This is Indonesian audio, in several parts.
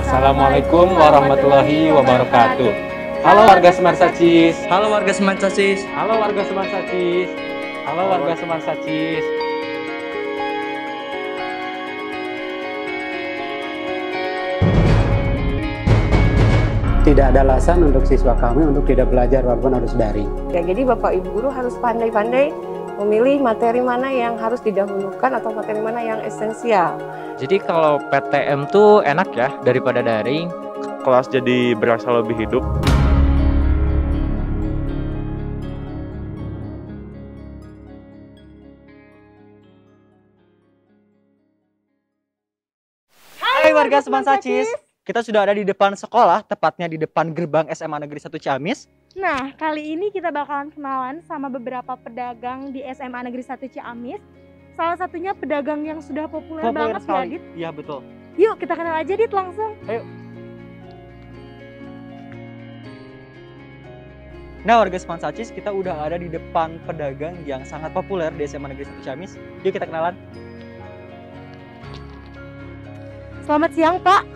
Assalamualaikum warahmatullahi wabarakatuh. Halo warga Semarsacis. Halo warga Semarsacis. Halo warga Semarsacis. Halo warga Semarsacis. Tidak ada alasan untuk siswa kami untuk tidak belajar walaupun harus daring. Ya, jadi Bapak Ibu guru harus pandai-pandai memilih materi mana yang harus didahulukan atau materi mana yang esensial. Jadi kalau PTM tuh enak ya daripada daring. Kelas jadi berasa lebih hidup. Hai warga Semarsacis. Kita sudah ada di depan sekolah, tepatnya di depan gerbang SMA Negeri 1 Ciamis. Nah, kali ini kita bakalan kenalan sama beberapa pedagang di SMA Negeri 1 Ciamis. Salah satunya pedagang yang sudah populer banget ya, Dit. Iya, betul. Yuk, kita kenal aja, Dit, langsung. Ayo. Nah, warga Semarsacis, kita udah ada di depan pedagang yang sangat populer di SMA Negeri 1 Ciamis. Yuk kita kenalan. Selamat siang, Pak.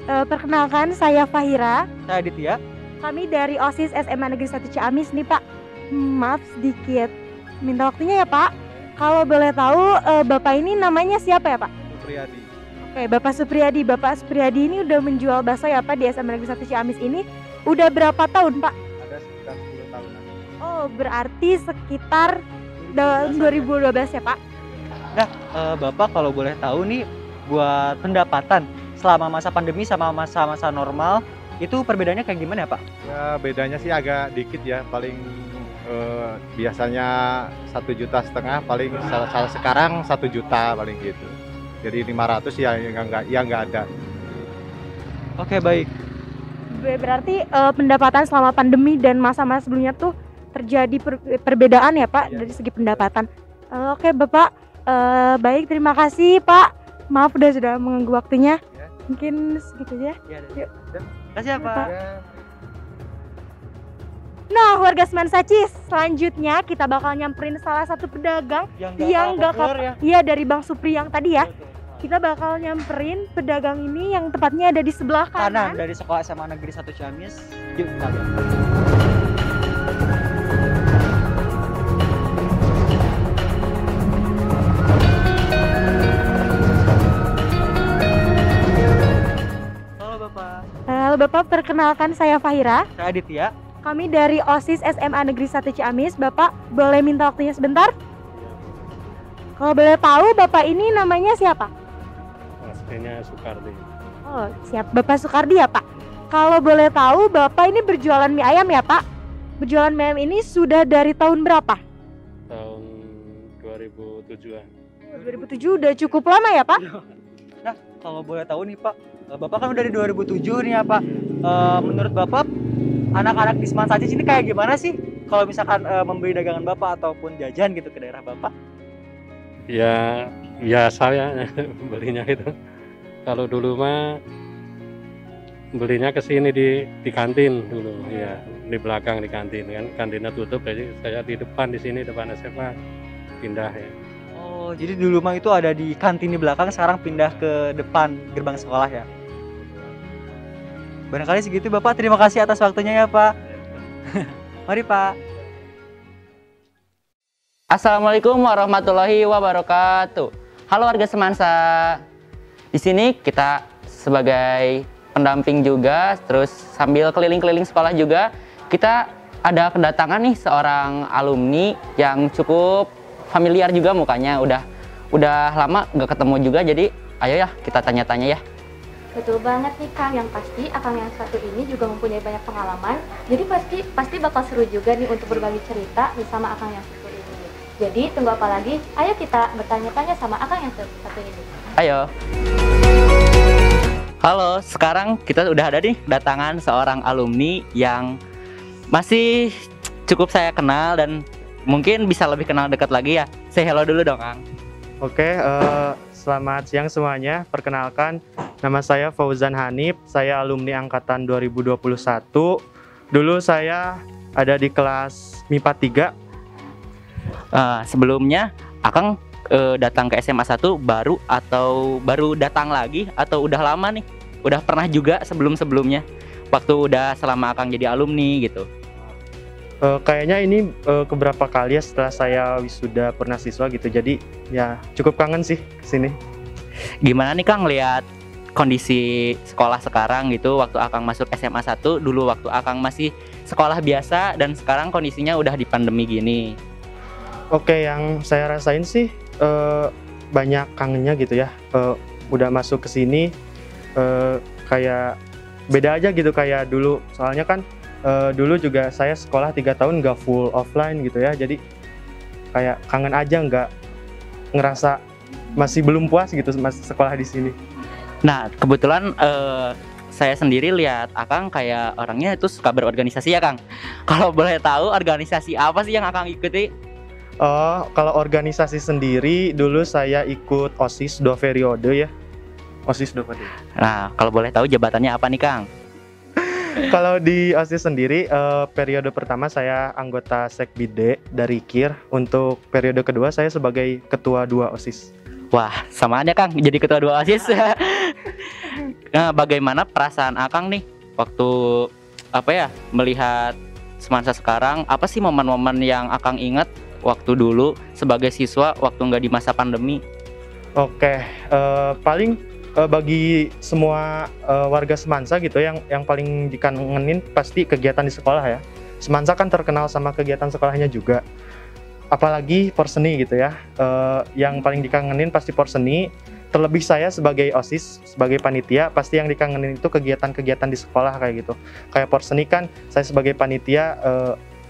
Perkenalkan, saya Fahira. Saya Aditya. Kami dari OSIS SMA Negeri 1 Ciamis nih, Pak. Maaf sedikit minta waktunya ya, Pak. Kalau boleh tahu, Bapak ini namanya siapa ya, Pak? Supriyadi. Oke, Bapak Supriyadi. Bapak Supriyadi ini udah menjual bakso ya, Pak, di SMA Negeri 1 Ciamis ini. Udah berapa tahun, Pak? Ada sekitar 10 tahunan. Oh, berarti sekitar 2012 ya, Pak? Nah, Bapak kalau boleh tahu nih, buat pendapatan selama masa pandemi sama masa-masa normal, itu perbedaannya kayak gimana ya, Pak? Ya bedanya sih agak dikit ya, paling biasanya 1,5 juta, paling sekarang 1 juta paling gitu. Jadi 500 ya nggak ada. Oke, baik. Berarti pendapatan selama pandemi dan masa-masa sebelumnya tuh terjadi perbedaan ya, Pak, dari segi pendapatan. Oke, Bapak. Baik, terima kasih, Pak. Maaf sudah mengganggu waktunya. Ya. Mungkin segitu aja. Ya, Yuk. kasih ya, Pak. Ya. Nah, warga Semarsacis, selanjutnya kita bakal nyamperin salah satu pedagang yang gak ya. Iya, dari Bang Supri yang tadi ya. Kita bakal nyamperin pedagang ini yang tepatnya ada di sebelah Kanan kanan. dari sekolah SMA Negeri 1 Ciamis. Yuk kita lihat. Halo Bapak. Halo Bapak, perkenalkan saya Fahira. Saya Aditya. Kami dari OSIS SMA Negeri 1 Ciamis. Bapak boleh minta waktunya sebentar? Kalau boleh tahu, Bapak ini namanya siapa? Aslinya Sukardi. Oh, siap. Bapak Sukardi ya, Pak? Kalau boleh tahu, Bapak ini berjualan mie ayam ya, Pak? Berjualan mie ayam ini sudah dari tahun berapa? Tahun 2007-an. 2007 udah cukup lama ya, Pak? Nah, kalau boleh tahu nih Pak, Bapak kan udah dari 2007 nih ya Pak. Menurut Bapak, anak-anak di Semarsacis ini kayak gimana sih? Kalau misalkan membeli dagangan Bapak ataupun jajan gitu ke daerah Bapak? Ya biasa ya belinya itu. Kalau dulu mah belinya ke sini di kantin dulu, ya di belakang di kantin kan, kantinnya tutup jadi saya di depan di sini depan SMA pindah ya. Oh, jadi dulu mah itu ada di kantin di belakang, sekarang pindah ke depan gerbang sekolah ya. Barangkali segitu Bapak, terima kasih atas waktunya ya Pak. Mari Pak. Assalamualaikum warahmatullahi wabarakatuh. Halo warga Semansa. Di sini kita sebagai pendamping juga, terus sambil keliling-keliling sekolah juga, kita ada kedatangan nih seorang alumni yang cukup familiar juga mukanya, udah lama nggak ketemu juga, jadi ayo ya kita tanya-tanya ya. Betul banget nih Kang, yang pasti Akang yang satu ini juga mempunyai banyak pengalaman, jadi pasti bakal seru juga nih untuk berbagi cerita bersama Akang yang satu ini. Jadi tunggu apa lagi? Ayo kita bertanya-tanya sama Akang yang satu ini. Ayo. Halo, sekarang kita udah ada nih datangan seorang alumni yang masih cukup saya kenal dan mungkin bisa lebih kenal dekat lagi ya. Say hello dulu dong, Kang. Oke, selamat siang semuanya. Perkenalkan, nama saya Fauzan Hanif. Saya alumni angkatan 2021. Dulu saya ada di kelas MIPA 3. Sebelumnya, Akang datang ke SMA 1 baru atau baru datang lagi atau udah lama nih? udah pernah juga sebelumnya waktu udah selama Akang jadi alumni gitu? Kayaknya ini keberapa kali ya setelah saya wisuda pernah siswa gitu. Jadi ya cukup kangen sih kesini. Gimana nih Kang lihat kondisi sekolah sekarang gitu waktu Akang masuk SMA 1, dulu waktu Akang masih sekolah biasa dan sekarang kondisinya udah di pandemi gini? Oke, yang saya rasain sih banyak kangennya gitu ya. Udah masuk ke sini kayak beda aja gitu kayak dulu. Soalnya kan dulu juga saya sekolah 3 tahun nggak full offline gitu ya. Jadi kayak kangen aja, nggak ngerasa masih belum puas gitu masih sekolah di sini. Nah, kebetulan saya sendiri lihat Akang kayak orangnya itu suka berorganisasi ya Kang. Kalau boleh tahu organisasi apa sih yang Akang ikuti? Oh, kalau organisasi sendiri dulu saya ikut OSIS 2 periode ya. OSIS 2 periode. Nah, kalau boleh tahu jabatannya apa nih Kang? Kalau di OSIS sendiri, periode pertama saya anggota Sekbide dari KIR. Untuk periode kedua saya sebagai ketua 2 OSIS. Wah, sama aja Kang, jadi ketua 2 OSIS. Nah, bagaimana perasaan Akang nih waktu melihat Semansa sekarang? Apa sih momen-momen yang Akang ingat waktu dulu sebagai siswa waktu nggak di masa pandemi? Oke, paling bagi semua warga Semansa gitu yang paling dikangenin pasti kegiatan di sekolah ya. Semansa kan terkenal sama kegiatan sekolahnya juga. Apalagi porseni gitu ya. Yang paling dikangenin pasti porseni. Terlebih saya sebagai OSIS, sebagai panitia, pasti yang dikangenin itu kegiatan-kegiatan di sekolah kayak gitu. Kayak porseni kan saya sebagai panitia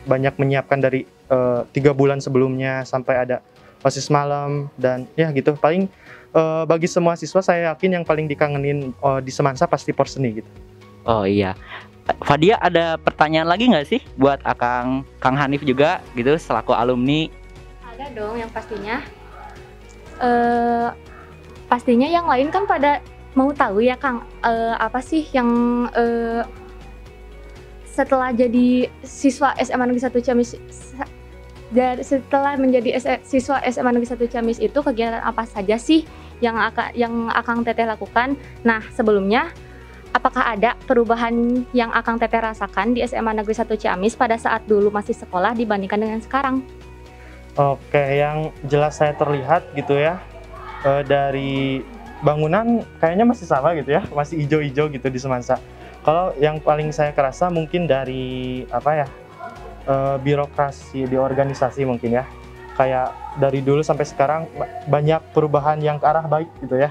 banyak menyiapkan dari 3 bulan sebelumnya sampai ada OSIS malam dan ya gitu. Paling bagi semua siswa saya yakin yang paling dikangenin di Semansa pasti porseni gitu. Oh iya, Fadia ada pertanyaan lagi nggak sih buat Akang, Kang Hanif juga gitu selaku alumni? Ada dong yang pastinya. Pastinya yang lain kan pada mau tahu ya Kang, apa sih yang setelah jadi siswa SMA Negeri 1 Ciamis, setelah menjadi siswa SMA Negeri 1 Ciamis itu kegiatan apa saja sih yang Akang Teteh lakukan? Nah, sebelumnya apakah ada perubahan yang Akang Teteh rasakan di SMA Negeri 1 Ciamis pada saat dulu masih sekolah dibandingkan dengan sekarang? Oke, yang jelas saya terlihat gitu ya, dari bangunan kayaknya masih sama gitu ya, masih hijau-hijau gitu di Semansa. Kalau yang paling saya kerasa mungkin dari birokrasi di organisasi mungkin ya. Kayak dari dulu sampai sekarang banyak perubahan yang ke arah baik gitu ya.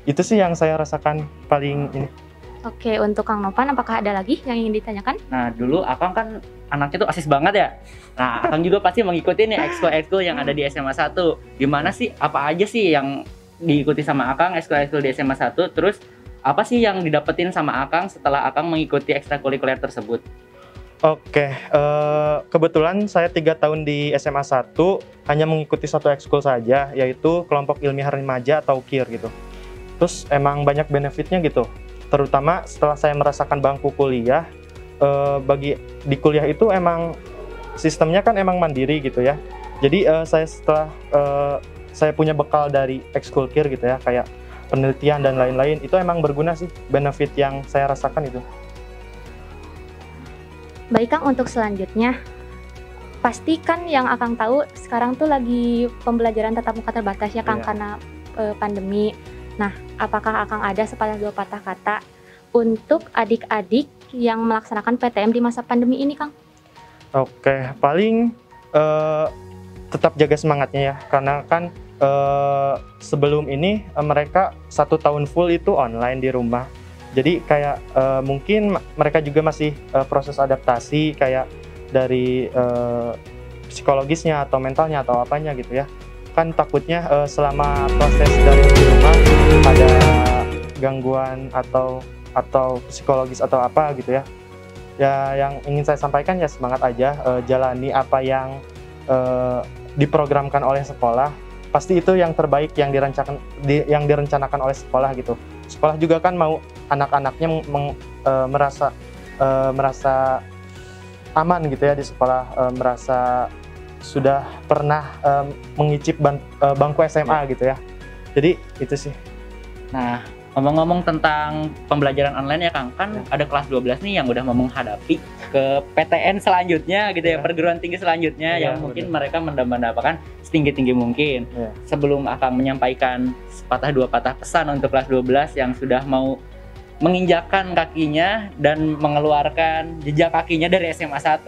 Itu sih yang saya rasakan paling ini. Oke, untuk Kang Novan apakah ada lagi yang ingin ditanyakan? Nah, dulu Akang kan anaknya tuh OSIS banget ya. Nah, Akang juga pasti mengikuti nih ekskul-ekskul yang ada di SMA 1. Gimana sih, apa aja sih yang diikuti sama Akang ekskul-ekskul di SMA 1? Terus apa sih yang didapetin sama Akang setelah Akang mengikuti ekstrakurikuler tersebut? Oke, kebetulan saya 3 tahun di SMA 1 hanya mengikuti satu ekskul saja, yaitu kelompok ilmiah remaja atau KIR gitu. Terus emang banyak benefitnya gitu, terutama setelah saya merasakan bangku kuliah. Di kuliah itu emang sistemnya kan emang mandiri gitu ya. Jadi setelah saya punya bekal dari ekskul KIR gitu ya, kayak penelitian dan lain-lain, itu emang berguna sih, benefit yang saya rasakan itu. Baik Kang, untuk selanjutnya, pastikan yang Akang tahu sekarang tuh lagi pembelajaran tatap muka terbatas ya Kang, karena pandemi. Nah, apakah Akang ada sepatah dua patah kata untuk adik-adik yang melaksanakan PTM di masa pandemi ini Kang? Oke, paling tetap jaga semangatnya ya, karena kan sebelum ini mereka 1 tahun full itu online di rumah. Jadi kayak mungkin mereka juga masih proses adaptasi kayak dari psikologisnya atau mentalnya atau apanya gitu ya. Kan takutnya selama proses dari di rumah ada gangguan atau psikologis atau apa gitu ya. Ya yang ingin saya sampaikan ya semangat aja, jalani apa yang diprogramkan oleh sekolah. Pasti itu yang terbaik yang direncanakan oleh sekolah gitu. Sekolah juga kan mau anak-anaknya merasa aman gitu ya di sekolah, merasa sudah pernah mengicip bangku SMA gitu ya. Jadi itu sih. Nah, Ngomong-ngomong tentang pembelajaran online ya Kang, kan ada kelas 12 nih yang udah mau menghadapi ke PTN selanjutnya gitu ya, perguruan tinggi selanjutnya yang mungkin mereka mendapatkan setinggi-tinggi mungkin. Sebelum Akang menyampaikan sepatah dua patah pesan untuk kelas 12 yang sudah mau menginjakkan kakinya dan mengeluarkan jejak kakinya dari SMA 1,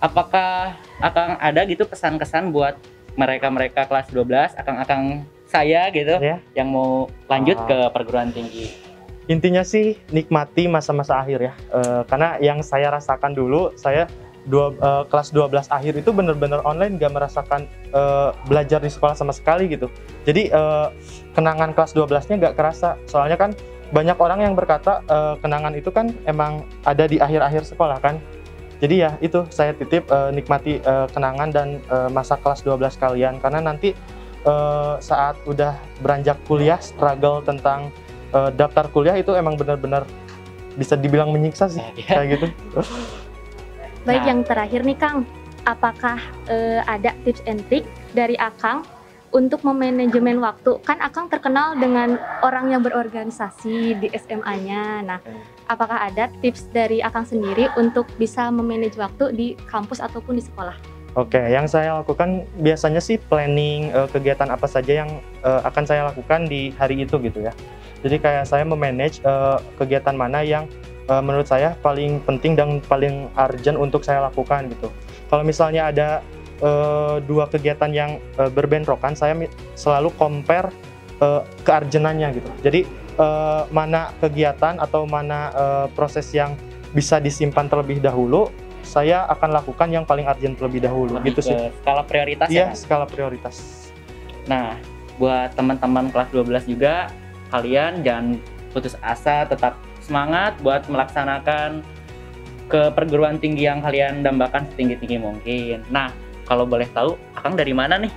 apakah Akang ada gitu pesan-kesan buat mereka-mereka kelas 12, Akang-akang saya gitu yang mau lanjut ke perguruan tinggi? Intinya sih nikmati masa-masa akhir ya, karena yang saya rasakan dulu, saya kelas 12 akhir itu bener-bener online, gak merasakan belajar di sekolah sama sekali gitu. Jadi kenangan kelas 12-nya gak kerasa, soalnya kan banyak orang yang berkata kenangan itu kan emang ada di akhir-akhir sekolah kan. Jadi ya itu saya titip, nikmati kenangan dan masa kelas 12 kalian, karena nanti saat udah beranjak kuliah, struggle tentang daftar kuliah itu emang benar-benar bisa dibilang menyiksa sih, kayak gitu. Baik, yang terakhir nih Kang, apakah ada tips and trick dari Akang untuk memanajemen waktu? Kan Akang terkenal dengan orang yang berorganisasi di SMA-nya. Nah, apakah ada tips dari Akang sendiri untuk bisa memanage waktu di kampus ataupun di sekolah? Oke, yang saya lakukan biasanya sih planning kegiatan apa saja yang akan saya lakukan di hari itu gitu ya. Jadi kayak saya memanage kegiatan mana yang menurut saya paling penting dan paling urgent untuk saya lakukan gitu. Kalau misalnya ada dua kegiatan yang berbentrokan, saya selalu compare keurgenannya gitu. Jadi mana kegiatan atau mana proses yang bisa disimpan terlebih dahulu, saya akan lakukan yang paling urgent terlebih dahulu. Lebih gitu sih. Skala prioritas ya? Iya, skala prioritas. Nah, buat teman-teman kelas 12 juga, kalian jangan putus asa, tetap semangat buat melaksanakan ke perguruan tinggi yang kalian dambakan setinggi-tinggi mungkin. Nah, kalau boleh tahu, Akang dari mana nih?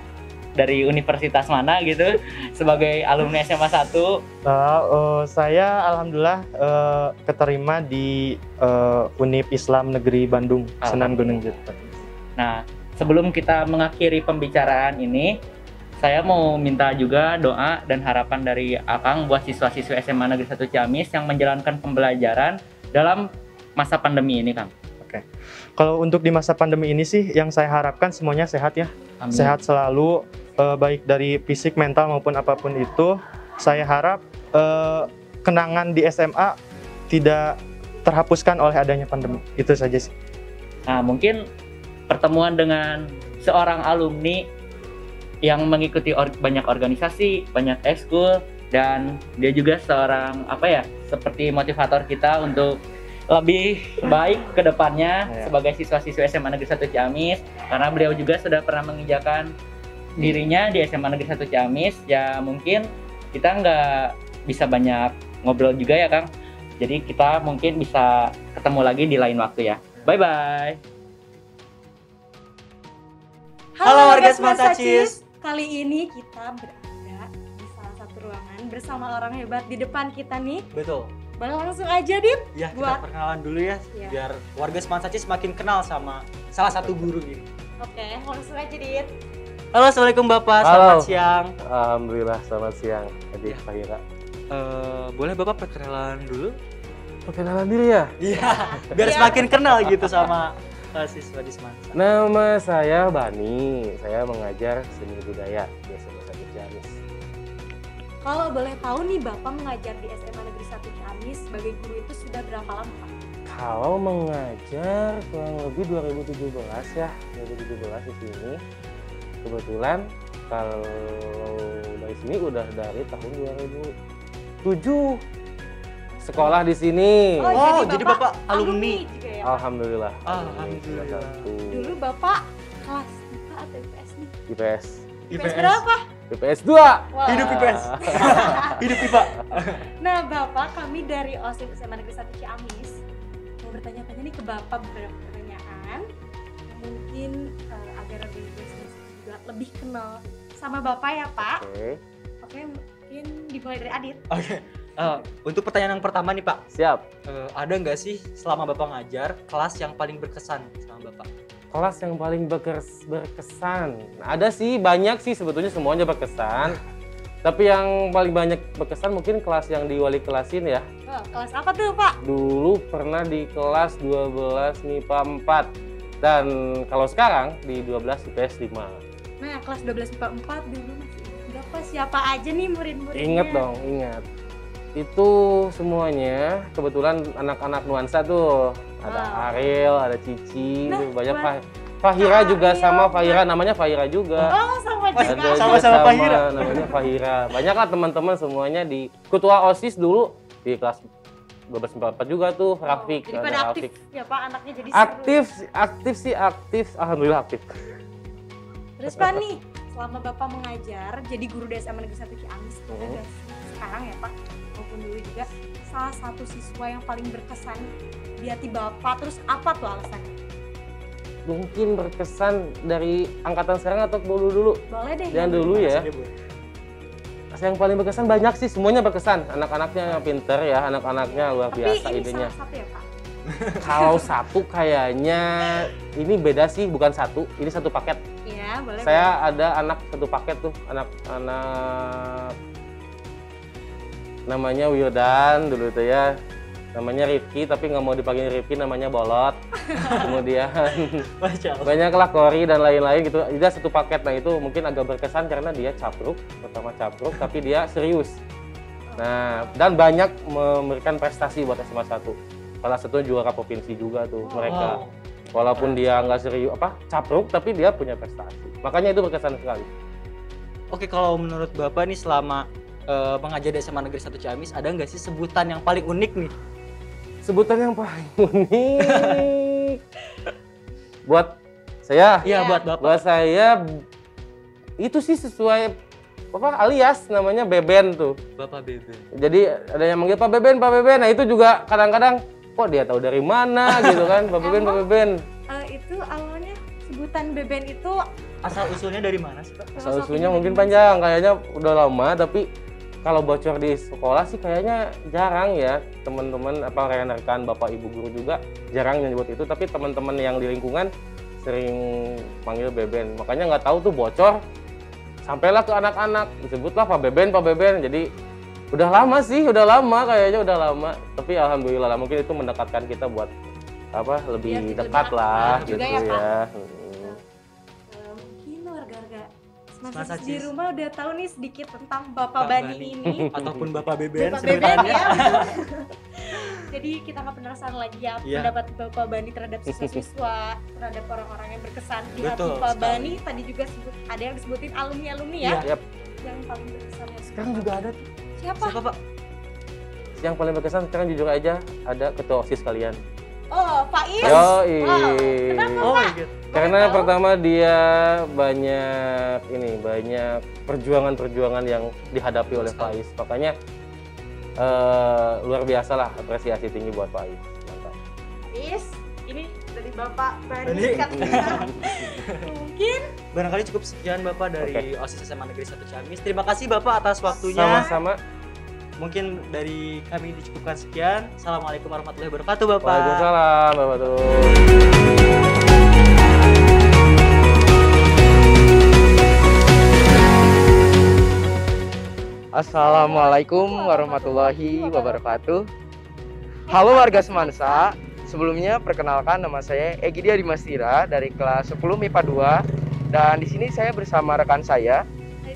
Dari universitas mana gitu, sebagai alumni SMA 1? Saya alhamdulillah keterima di Unip Islam Negeri Bandung, Sunan Gunung Jati. Nah, sebelum kita mengakhiri pembicaraan ini, saya mau minta juga doa dan harapan dari Akang buat siswa-siswi SMA Negeri 1 Ciamis yang menjalankan pembelajaran dalam masa pandemi ini, Kang. Oke. Kalau untuk di masa pandemi ini sih, yang saya harapkan semuanya sehat ya. Amin. Sehat selalu, baik dari fisik, mental maupun apapun itu. Saya harap kenangan di SMA tidak terhapuskan oleh adanya pandemi. Itu saja sih. Nah, mungkin pertemuan dengan seorang alumni yang mengikuti banyak organisasi, banyak ekskul, dan dia juga seorang seperti motivator kita untuk lebih baik ke depannya sebagai siswa-siswi SMA Negeri 1 Ciamis, karena beliau juga sudah pernah menginjakan dirinya di SMA Negeri 1 Ciamis. Ya mungkin kita nggak bisa banyak ngobrol juga ya Kang, jadi kita mungkin bisa ketemu lagi di lain waktu ya. Bye-bye. Halo warga Semansacis. Kali ini kita berada di salah satu ruangan bersama orang hebat di depan kita nih. Betul. Langsung aja, Dit. Ya, kita perkenalan dulu ya, biar warga Semansacis makin kenal sama salah satu guru ini. Oke, langsung aja, Dit. Halo, Assalamualaikum Bapak, selamat siang. Alhamdulillah, selamat siang, Adik Fahira. Boleh Bapak perkenalan dulu? Perkenalan diri ya? Iya, biar semakin kenal gitu sama siswa di Semansa. Nama saya Bani, saya mengajar seni budaya di SMA 1 Ciamis. Kalau boleh tahu nih, Bapak mengajar di SMA Negeri 1 Ciamis sebagai guru itu sudah berapa lama, Pak? Kalau mengajar kurang lebih 2017 ya, 2017 di sini. Kebetulan kalau dari sini udah dari tahun 2007 sekolah di sini. Oh, jadi Bapak alumni juga ya, Pak? Alhamdulillah. Alhamdulillah. Dulu Bapak kelas IPA atau IPS nih? IPS. IPS berapa? IPS 2. Wow. Hidup IPS. Hidup IPA. Nah, Bapak, kami dari OSIP SMA Negeri 1 Ciamis mau bertanya-tanya nih ke Bapak beberapa pertanyaan yang mungkin agar juga lebih kenal sama Bapak ya, Pak. Oke, mungkin dimulai dari Adit. Oke. Untuk pertanyaan yang pertama nih Pak. Siap. Ada nggak sih selama Bapak ngajar kelas yang paling berkesan sama Bapak? Kelas yang paling berkesan? Nah, ada sih, banyak sih sebetulnya, semuanya berkesan. Tapi yang paling banyak berkesan mungkin kelas yang di wali kelasin ya. Oh, kelas apa tuh Pak? Dulu pernah di kelas 12 MIPA 4. Dan kalau sekarang di 12 IPS 5. Nah, kelas 12 IPA 4 dulu masih ingat Pak siapa aja nih murid-muridnya? Ingat dong, ingat. Itu semuanya kebetulan anak-anak nuansa tuh. Ada Ariel, ada Cici, tuh banyak Fahira juga sama Fahira, namanya Fahira juga. Oh, sama juga. Sama-sama Fahira. Namanya Fahira. Banyak lah teman-teman semuanya di ketua OSIS dulu di kelas 12 juga tuh, Rafiq. Jadi pada aktif ya Pak anaknya jadi Aktif, alhamdulillah aktif. Terus Pak nih, selama Bapak mengajar jadi guru di SMA Negeri 1 Ciamis, ada nggak sih sekarang ya Pak, maupun dulu juga salah satu siswa yang paling berkesan di hati Bapak, terus apa tuh alasannya? Mungkin berkesan dari angkatan sekarang atau dulu? Boleh deh. Yang dulu ya. Yang paling berkesan banyak sih, semuanya berkesan. Anak-anaknya pinter ya, anak-anaknya luar biasa idenya. Salah satu ya Pak? Kalau satu kayaknya ini beda sih, bukan satu, ini satu paket. Iya, boleh. Saya ada anak satu paket tuh, anak namanya Wildan dulu tuh ya. Namanya Rifki, tapi nggak mau dipanggil Rifki, namanya Bolot. Kemudian banyaklah Kori dan lain-lain gitu. Dia satu paket. Nah itu mungkin agak berkesan karena dia capruk, pertama capruk, tapi dia serius. Nah dan banyak memberikan prestasi buat SMA 1. Salah satu juara provinsi juga tuh mereka. Walaupun dia nggak serius capruk, tapi dia punya prestasi. Makanya itu berkesan sekali. Oke, kalau menurut Bapak nih selama mengajar di SMA Negeri 1 Ciamis, ada nggak sih sebutan yang paling unik nih? Sebutan yang paling unik buat saya. Iya, buat Bapak. Buat saya itu sih sesuai alias namanya Beben tuh. Bapak Beben. Jadi ada yang manggil Pak Beben, Pak Beben. Nah itu juga kadang-kadang kok dia tahu dari mana gitu kan, Pak Beben, Pak Beben. Itu awalnya sebutan Beben itu asal usulnya dari mana sih Pak? Asal usulnya mungkin panjang, kayaknya udah lama, tapi kalau bocor di sekolah sih kayaknya jarang ya, teman-teman rekan-rekan bapak ibu guru juga jarang nyebut itu, tapi teman-teman yang di lingkungan sering panggil Beben. Makanya nggak tahu tuh bocor, sampailah ke anak-anak disebutlah Pak Beben, Pak Beben. Jadi udah lama sih, kayaknya udah lama. Tapi alhamdulillah lah, mungkin itu mendekatkan kita buat lebih dekat lah gitu ya. Masih di rumah udah tahu nih sedikit tentang Bapak Bani ini ataupun Bapak Beben Bapak Beben ya. Jadi kita nggak penasaran lagi ya pendapat Bapak Bani terhadap siswa-siswa, terhadap orang-orang yang berkesan di hati Bapak Bani. Tadi juga ada yang disebutin alumni ya. Yang paling berkesan sekarang juga ada tuh. Siapa Pak? Yang paling berkesan sekarang jujur aja ada ketua OSIS kalian. Oh, Pak Is. Yoi. Wow. Kenapa Pak? Karena pertama dia banyak perjuangan-perjuangan yang dihadapi oleh Pak Is. Makanya luar biasa lah, apresiasi tinggi buat Pak Is. Mantap. Is, ini dari Bapak Bani mungkin barangkali cukup sekian Bapak dari OSIS SMA Negeri 1 Ciamis. Terima kasih Bapak atas waktunya. Sama-sama. Mungkin dari kami dicukupkan sekian. Assalamualaikum warahmatullahi wabarakatuh Bapak. Waalaikumsalam Bapak. Assalamualaikum warahmatullahi wabarakatuh. Halo warga Semansa, sebelumnya perkenalkan nama saya Egidia Dimastira dari kelas 10 MIPA 2 dan di sini saya bersama rekan saya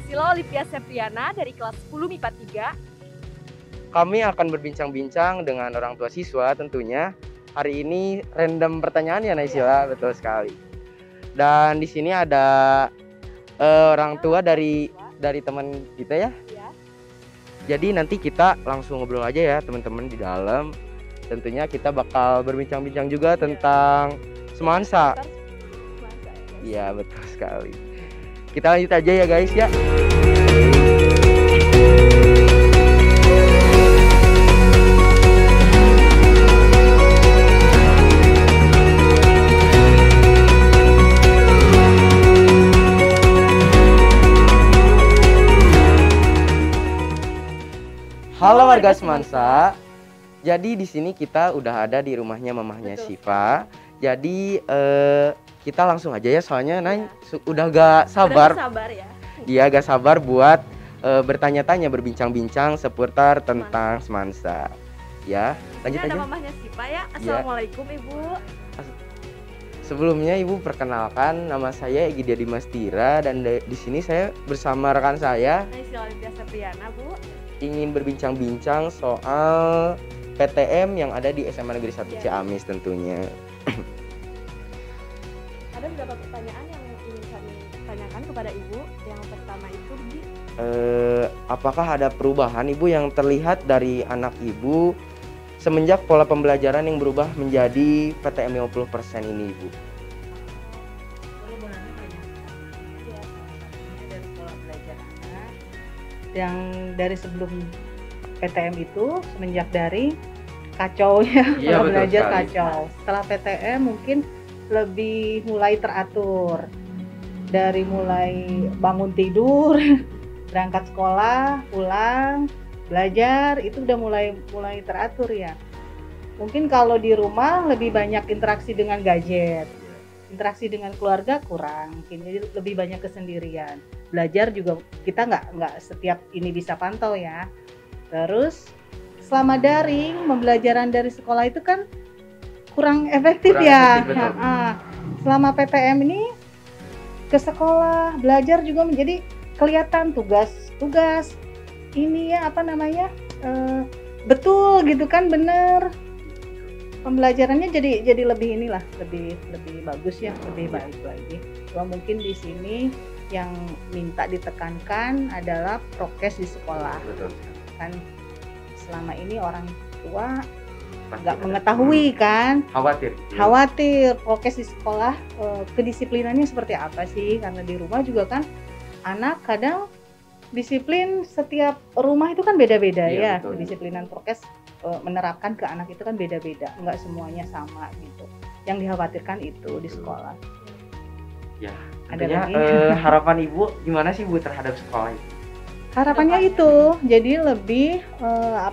Silo Olivia Septriana dari kelas 10 MIPA 3. Kami akan berbincang-bincang dengan orang tua siswa tentunya. Hari ini random pertanyaan ya Naisila, betul sekali. Dan di sini ada orang tua dari teman kita ya. Jadi nanti kita langsung ngobrol aja ya teman-teman di dalam. Tentunya kita bakal berbincang-bincang juga tentang Semansa. Iya betul sekali. Kita lanjut aja ya guys ya. Halo warga Semansa. Jadi di sini kita udah ada di rumahnya mamahnya Syifa. Jadi kita langsung aja ya soalnya Nay udah gak sabar. Udah sabar ya. Dia gak sabar buat bertanya-tanya, berbincang-bincang seputar tentang semansa. Ya, lanjut Ini ada aja. mamahnya Sipa ya. Assalamualaikum Ibu. Sebelumnya Ibu perkenalkan, nama saya Egidia Dimas Tira dan di sini saya bersama rekan saya Naysila Lydia Septriana, Bu. ingin berbincang-bincang soal PTM yang ada di SMA Negeri 1 Ciamis tentunya. Ada beberapa pertanyaan yang ingin kami tanyakan kepada Ibu. Yang pertama itu, Bi, Apakah ada perubahan Ibu yang terlihat dari anak Ibu semenjak pola pembelajaran yang berubah menjadi PTM 50% ini Ibu? Yang dari sebelum PTM itu semenjak dari kacau ya, Iya, pola betul belajar sekali. kacau. Setelah PTM mungkin lebih mulai teratur, dari mulai bangun tidur, berangkat sekolah, pulang, belajar itu udah mulai teratur ya. Mungkin kalau di rumah lebih banyak interaksi dengan gadget, interaksi dengan keluarga kurang, mungkin jadi lebih banyak kesendirian. Belajar juga kita nggak setiap ini bisa pantau ya. Terus selama daring, pembelajaran dari sekolah itu kan kurang efektif ya. Selama PTM ini ke sekolah belajar juga menjadi kelihatan tugas ini ya betul gitu kan, bener. Pembelajarannya jadi lebih inilah, lebih bagus ya, lebih baik lagi. Cuma mungkin di sini yang minta ditekankan adalah prokes di sekolah. Betul. Kan selama ini orang tua nggak mengetahui kan, khawatir prokes di sekolah, kedisiplinannya seperti apa sih, karena di rumah juga kan anak kadang disiplin, setiap rumah itu kan beda-beda ya, kedisiplinan prokes menerapkan ke anak itu kan beda-beda, nggak semuanya sama gitu. Yang dikhawatirkan itu di sekolah. Ya, Ada tentunya lagi? harapan Ibu gimana sih Bu terhadap sekolah itu? Harapannya itu jadi lebih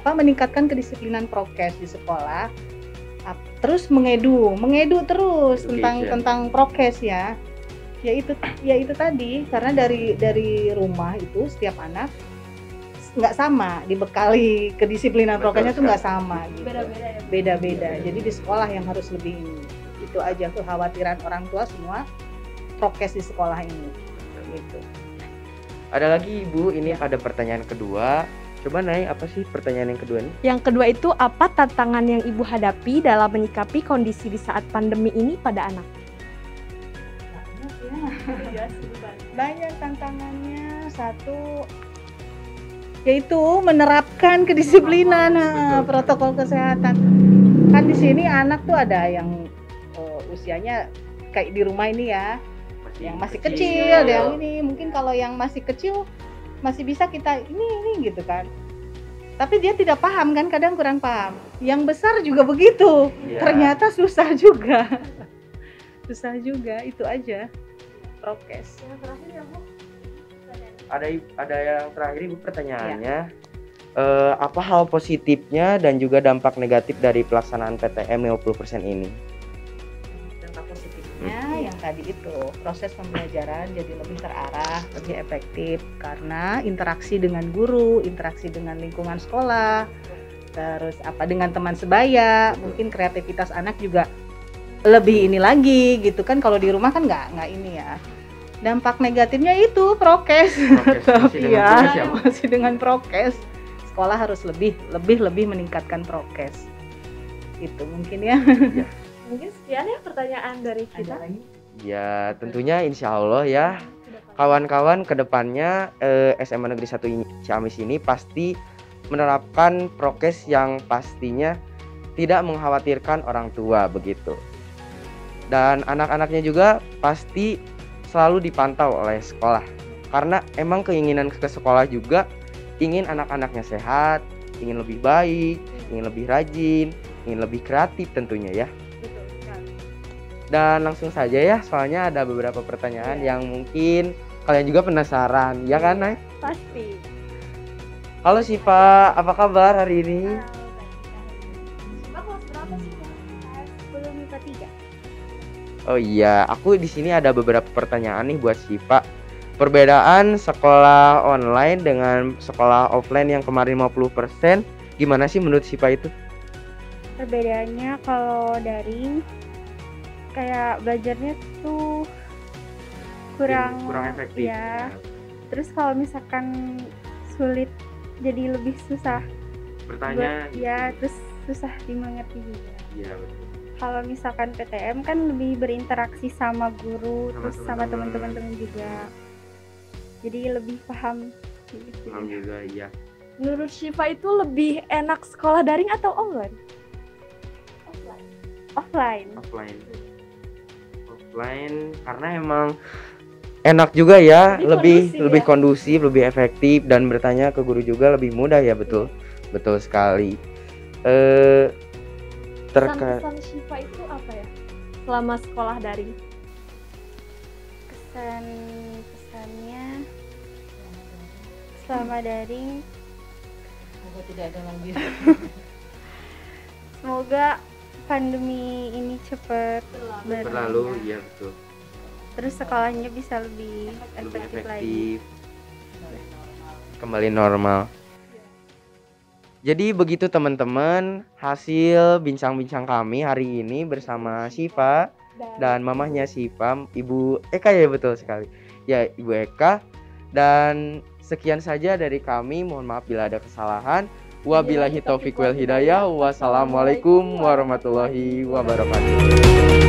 meningkatkan kedisiplinan prokes di sekolah, terus mengedu terus tentang prokes ya. Ya itu tadi, karena dari rumah itu setiap anak nggak sama dibekali kedisiplinan prokesnya tuh nggak sama gitu. Beda-beda. Jadi di sekolah yang harus lebih ini. Itu aja kekhawatiran orang tua semua prokes di sekolah ini gitu. Ada lagi Ibu, ini ada pertanyaan kedua. Coba Nay, apa sih pertanyaan yang kedua nih? Yang kedua itu, apa tantangan yang Ibu hadapi dalam menyikapi kondisi di saat pandemi ini pada anak? Banyak tantangannya. Satu yaitu menerapkan kedisiplinan protokol kesehatan. Kan di sini anak tuh ada yang usianya kayak di rumah ini ya, yang masih kecil, yang ini mungkin kalau yang masih kecil masih bisa kita ini gitu kan. Tapi dia tidak paham kan, kadang kurang paham. Yang besar juga begitu. Ternyata susah juga. Susah juga, itu aja. Prokes. Yang terakhir ya, Bu. Ada yang terakhir Ibu pertanyaannya. Apa hal positifnya dan juga dampak negatif dari pelaksanaan PTM 50% ini? Dampak positifnya yang tadi itu, proses pembelajaran jadi lebih terarah, lebih efektif karena interaksi dengan guru, interaksi dengan lingkungan sekolah, terus dengan teman sebaya, mungkin kreativitas anak juga lebih ini lagi gitu kan. Kalau di rumah kan nggak ini ya. Dampak negatifnya itu prokes. Masih dengan prokes. Sekolah harus lebih meningkatkan prokes. Itu mungkin ya. Mungkin sekian ya pertanyaan dari kita. Ya tentunya insya Allah ya kawan-kawan kedepannya SMA Negeri 1 Ciamis ini pasti menerapkan prokes yang pastinya tidak mengkhawatirkan orang tua begitu. Dan anak-anaknya juga pasti selalu dipantau oleh sekolah, karena emang keinginan ke sekolah juga ingin anak-anaknya sehat, ingin lebih baik, ingin lebih rajin, ingin lebih kreatif tentunya ya. Dan langsung saja ya, soalnya ada beberapa pertanyaan yang mungkin kalian juga penasaran, ya kan Nay? Pasti. Halo Siva, apa kabar hari ini? Siva kelas berapa sih? Belum IPA 3. Oh iya, aku di sini ada beberapa pertanyaan nih buat Siva. Perbedaan sekolah online dengan sekolah offline yang kemarin 50%, gimana sih menurut Sipa itu? Perbedaannya kalau daring kayak belajarnya tuh kurang efektif. ya. Terus kalau misalkan sulit jadi lebih susah Bertanya ya, terus susah dimengerti juga. Iya, betul. Kalau misalkan PTM kan lebih berinteraksi sama guru, Sama terus sama teman-teman. teman-teman juga. Jadi lebih paham gitu. Paham juga, iya. Menurut Syifa itu lebih enak sekolah daring atau online? Offline. Offline karena emang enak juga ya, lebih kondusif ya? kondusif, lebih efektif, dan bertanya ke guru juga lebih mudah ya, betul. Betul sekali. Terkait Pesan Syifa itu apa ya? Selama sekolah daring. Pesannya selama daring Semoga tidak ada lagi. semoga pandemi ini cepat berlalu, iya betul. terus sekolahnya bisa lebih efektif lagi. Kembali normal. Jadi begitu teman-teman, hasil bincang-bincang kami hari ini bersama Syifa dan mamahnya Syifa, Ibu Eka ya, betul sekali. Ya, Ibu Eka. Dan sekian saja dari kami, mohon maaf bila ada kesalahan. Wabillahi taufiq wal hidayah. Wassalamualaikum warahmatullahi wabarakatuh.